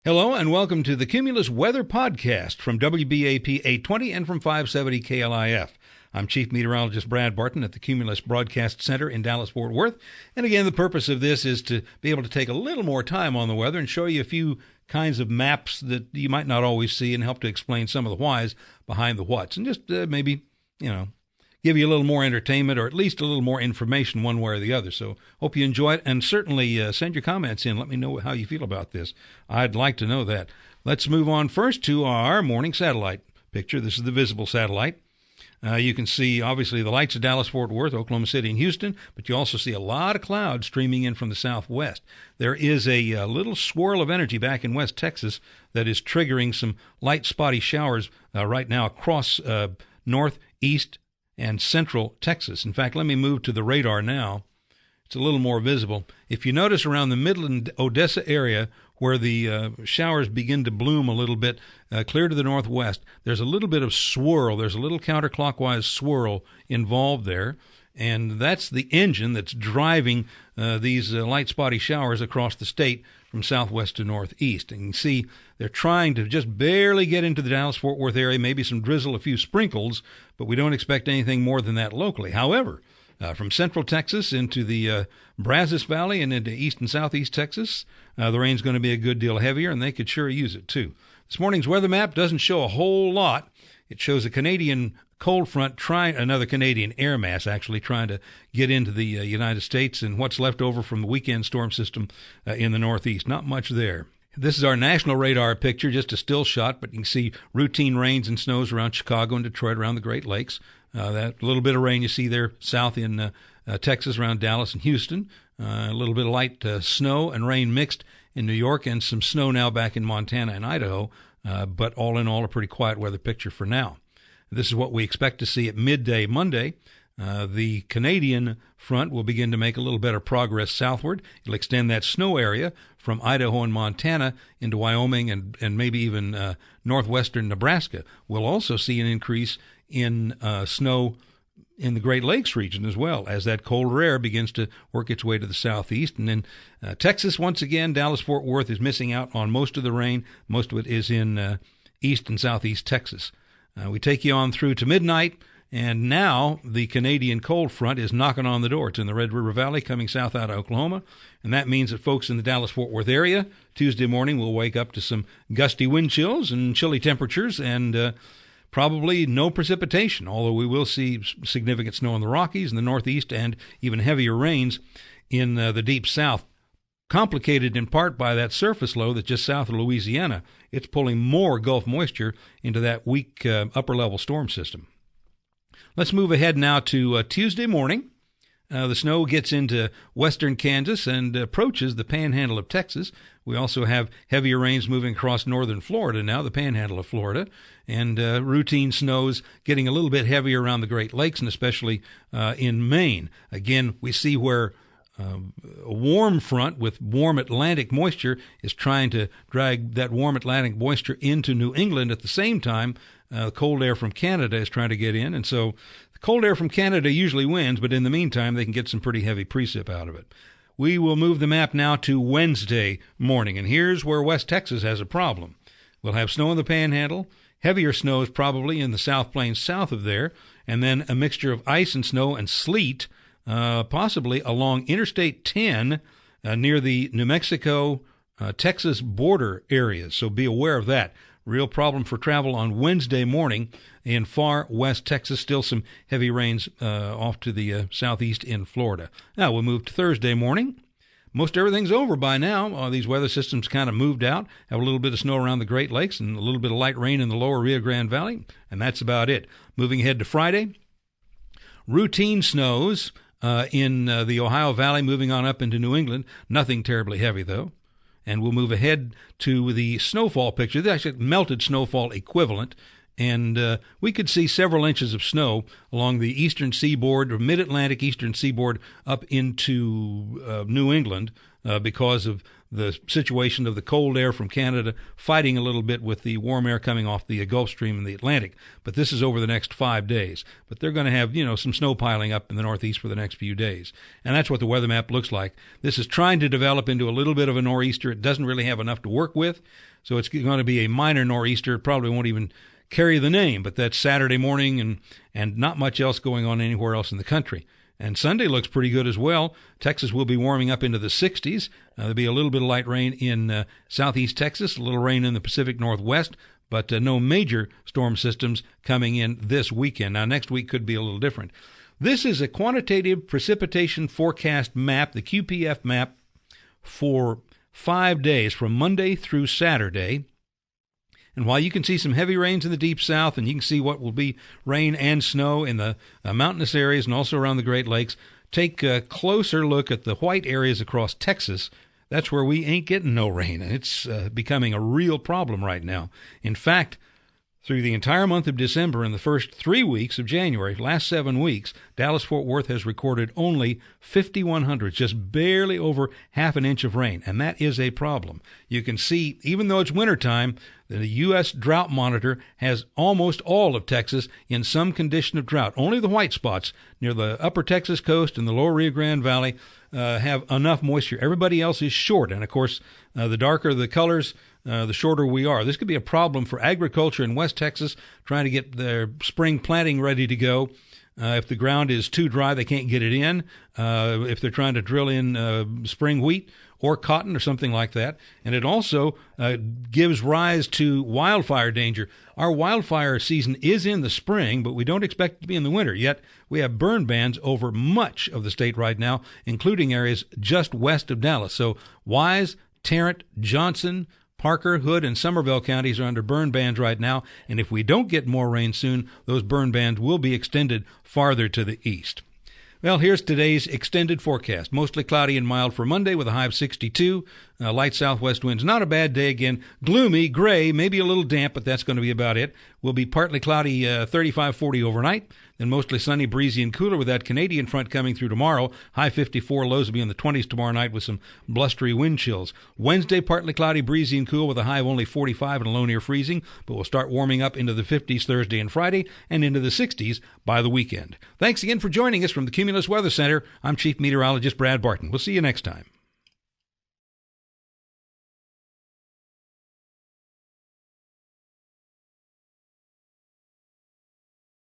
Hello and welcome to the Cumulus Weather Podcast from WBAP 820 and from 570 KLIF. I'm Chief Meteorologist Brad Barton at the Cumulus Broadcast Center in Dallas-Fort Worth. And again, the purpose of this is to be able to take a little more time on the weather and show you a few kinds of maps that you might not always see and help to explain some of the whys behind the whats. And just maybe, give you a little more entertainment or at least a little more information one way or the other. So hope you enjoy it, and certainly send your comments in. Let me know how you feel about this. I'd like to know that. Let's move on first to our morning satellite picture. This is the visible satellite. You can see, obviously, the lights of Dallas-Fort Worth, Oklahoma City, and Houston, but you also see a lot of clouds streaming in from the southwest. There is a little swirl of energy back in West Texas that is triggering some light spotty showers right now across northeast and central Texas. In fact, let me move to the radar now. It's a little more visible. If you notice around the Midland-Odessa area where the showers begin to bloom a little bit, clear to the northwest, there's a little bit of swirl. There's a little counterclockwise swirl involved there, and that's the engine that's driving these light spotty showers across the state from southwest to northeast. And you can see they're trying to just barely get into the Dallas-Fort Worth area, maybe some drizzle, a few sprinkles, but we don't expect anything more than that locally. However, from central Texas into the Brazos Valley and into east and southeast Texas, the rain's going to be a good deal heavier, and they could sure use it too. This morning's weather map doesn't show a whole lot. It shows a Canadian cold front another Canadian air mass actually trying to get into the United States, and what's left over from the weekend storm system in the northeast. Not much there. This is our national radar picture, just a still shot, but you can see routine rains and snows around Chicago and Detroit, around the Great Lakes. That little bit of rain you see there south in Texas, around Dallas and Houston. A little bit of light snow and rain mixed in New York, and some snow now back in Montana and Idaho. But all in all, a pretty quiet weather picture for now. This is what we expect to see at midday Monday. The Canadian front will begin to make a little better progress southward. It'll extend that snow area from Idaho and Montana into Wyoming and maybe even northwestern Nebraska. We'll also see an increase in snow in the Great Lakes region as well, as that colder air begins to work its way to the southeast. And then Texas, once again, Dallas-Fort Worth is missing out on most of the rain. Most of it is in east and southeast Texas. We take you on through to midnight, and now the Canadian cold front is knocking on the door. It's in the Red River Valley coming south out of Oklahoma, and that means that folks in the Dallas-Fort Worth area Tuesday morning will wake up to some gusty wind chills and chilly temperatures and probably no precipitation, although we will see significant snow in the Rockies and the Northeast and even heavier rains in the deep south, complicated in part by that surface low that's just south of Louisiana. It's pulling more Gulf moisture into that weak upper-level storm system. Let's move ahead now to Tuesday morning. The snow gets into western Kansas and approaches the panhandle of Texas. We also have heavier rains moving across northern Florida now, the panhandle of Florida, and routine snows getting a little bit heavier around the Great Lakes and especially in Maine. Again, we see where a warm front with warm Atlantic moisture is trying to drag that warm Atlantic moisture into New England. At the same time, cold air from Canada is trying to get in, and so the cold air from Canada usually wins, but in the meantime, they can get some pretty heavy precip out of it. We will move the map now to Wednesday morning, and here's where West Texas has a problem. We'll have snow in the Panhandle, heavier snows probably in the South Plains south of there, and then a mixture of ice and snow and sleet, possibly along Interstate 10 near the New Mexico-Texas border areas, so be aware of that. Real problem for travel on Wednesday morning in far west Texas. Still some heavy rains off to the southeast in Florida. Now we'll move to Thursday morning. Most everything's over by now. These weather systems kind of moved out. Have a little bit of snow around the Great Lakes and a little bit of light rain in the lower Rio Grande Valley, and that's about it. Moving ahead to Friday, routine snows in the Ohio Valley, moving on up into New England. Nothing terribly heavy, though. And we'll move ahead to the snowfall picture. This is actually melted snowfall equivalent. And we could see several inches of snow along the eastern seaboard or mid-Atlantic eastern seaboard up into New England because of the situation of the cold air from Canada fighting a little bit with the warm air coming off the Gulf Stream and the Atlantic. But this is over the next 5 days. But they're going to have, some snow piling up in the Northeast for the next few days. And that's what the weather map looks like. This is trying to develop into a little bit of a nor'easter. It doesn't really have enough to work with. so it's going to be a minor nor'easter. It probably won't even carry the name, but that's Saturday morning and not much else going on anywhere else in the country. And Sunday looks pretty good as well. Texas will be warming up into the 60s. There'll be a little bit of light rain in southeast Texas, a little rain in the Pacific Northwest, but no major storm systems coming in this weekend. Now, next week could be a little different. This is a quantitative precipitation forecast map, the QPF map, for 5 days from Monday through Saturday. And while you can see some heavy rains in the deep south, and you can see what will be rain and snow in the mountainous areas and also around the Great Lakes, take a closer look at the white areas across Texas. That's where we ain't getting no rain, and it's becoming a real problem right now. In fact, through the entire month of December and the first 3 weeks of January, last 7 weeks, Dallas-Fort Worth has recorded only 5,100, just barely over half an inch of rain, and that is a problem. You can see, even though it's wintertime, the U.S. Drought Monitor has almost all of Texas in some condition of drought. Only the white spots near the upper Texas coast and the lower Rio Grande Valley have enough moisture. Everybody else is short, and of course, the darker the colors, the shorter we are. This could be a problem for agriculture in West Texas, trying to get their spring planting ready to go. If the ground is too dry, they can't get it in. If they're trying to drill in spring wheat or cotton or something like that. And it also gives rise to wildfire danger. Our wildfire season is in the spring, but we don't expect it to be in the winter. Yet we have burn bans over much of the state right now, including areas just west of Dallas. So Wise, Tarrant, Johnson, Parker, Hood, and Somervell counties are under burn bans right now, and if we don't get more rain soon, those burn bans will be extended farther to the east. Well, here's today's extended forecast. Mostly cloudy and mild for Monday with a high of 62. Light southwest winds. Not a bad day again. Gloomy, gray, maybe a little damp, but that's going to be about it. Will be partly cloudy, 35-40 overnight. Then mostly sunny, breezy, and cooler with that Canadian front coming through tomorrow. High 54, lows will be in the 20s tomorrow night with some blustery wind chills. Wednesday, partly cloudy, breezy, and cool with a high of only 45 and a low near freezing, but we'll start warming up into the 50s Thursday and Friday and into the 60s by the weekend. Thanks again for joining us from the Cumulus Weather Center. I'm Chief Meteorologist Brad Barton. We'll see you next time.